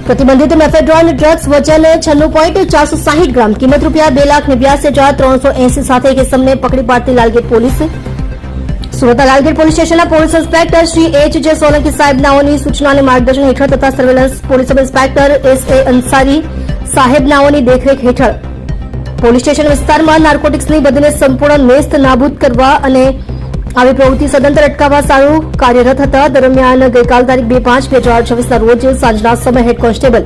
प्रतिबंधित mephedrone drugs वजन 96.460 ग्राम कीमत ₹2,89,380 સાથે એક ઇસમને પકડી પાડતી લાલગેટ પોલીસ। સુરત લાલગેટ પોલીસ સ્ટેશનના police inspector Shri H.J. Solanki સાહેબ નાઓની સૂચના અને માર્ગદર્શન હેઠળ તથા surveillance police sub inspector S.A. Ansari સાહેબ નાઓની દેખરેખ હેઠળ પોલીસ સ્ટેશન વિસ્તારમાં નાર્કોટિક્સની બધીને સંપૂર્ણ નેસ્ત નાબૂદ કરવા અને આવી પ્રવૃત્તિ સદંતર અટકાવવા સારું કાર્યરત હતા। દરમિયાન ગઈકાલ તારીખ 2/5/2026 રોજ સાંજના સમયે હેડ કોન્સ્ટેબલ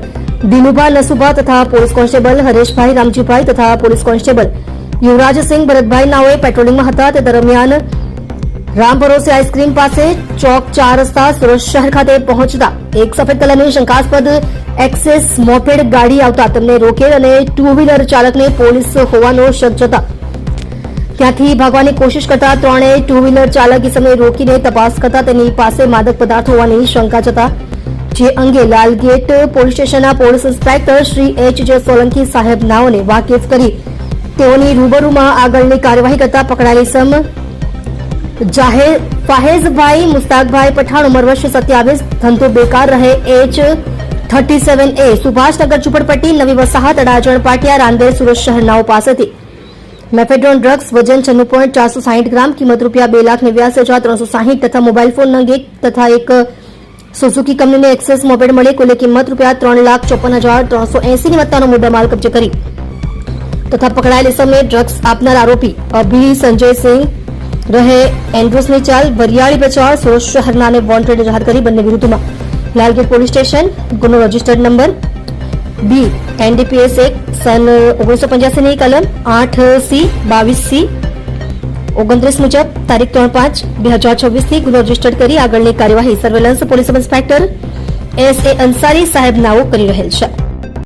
દિનુભા નસુભા તથા પોલીસ કોન્સ્ટેબલ હરેશભાઈ રામજીભાઈ તથા પોલીસ કોન્સ્ટેબલ યુવરાજસિંહ ભરતભાઈ નાઓએ પેટ્રોલિંગમાં હતા। તે દરમિયાન રામ ભરોસે આઈસ્ક્રીમ પાસે ચોક 4 રસ્તા સુરત શહેર ખાતે પહોંચતા એક સફેદ કલરની શંકાસ્પદ એક્સેસ મોપેડ ગાડી આવતા તેમને રોકેલ અને 2 વ્હીલર ચાલકને પોલીસ હોવાનો શક જતા ત્યાંથી ભાગવાની કોશિશ કરતા ત્રણેય 2 વ્હીલર ચાલક ઇસમને રોકીને તપાસ કરતા તેની પાસે માદક પદાર્થ હોવાની શંકા જતા જે અંગે લાલગેટ પોલીસ સ્ટેશનના police inspector Shri H.J. Solanki સાહેબ નાઓને વાકેફ કરી તેઓની રૂબરૂમાં આગળની કાર્યવાહી કરતા પકડાયેલ ઇસમ ફાહેઝભાઈ મુસ્તાકભાઈ પઠાણ ઉંમર વર્ષ 27 ધંધો બેકાર રહે H37A સુભાષનગર ઝુંપડપટ્ટી નવી વસાહત અડાજણ પાટિયા રાંદેર સુરત શહેરનાઓ પાસેથી મેફેડ્રોન ડ્રગ્સ વજન 96.460 ગ્રામ કિંમત ₹2,89,360 તથા મોબાઈલ ફોન નંગ 1 તથા એક સુઝુકી કંપનીની એક્સેસ મોપેડ મળી કુલ કિંમત ₹3,54,380 ની મત્તાનો મુદ્દામાલ કબજે કરી તથા પકડાયેલ ઇસમે ડ્રગ્સ આપનાર આરોપી અભી સંજયસિંહ રહે એન્ડ્રુસની ચાલ વરિયાળી બચાવ સુરત શહેરનાને વોન્ટેડ જાહેર કરી બંને વિરુદ્ધમાં લાલગેટ પોલીસ સ્ટેશન ગુનો રજીસ્ટર્ડ નંબર B NDPS 1 સન 1985 ની કલમ 8C 22C 29 મુજબ તારીખ 3/5/2026 થી ગુનો રજીસ્ટર્ડ કરી આગળની કાર્યવાહી surveillance police sub inspector S.A. Ansari સાહેબ નાઓ કરી રહેલ છે।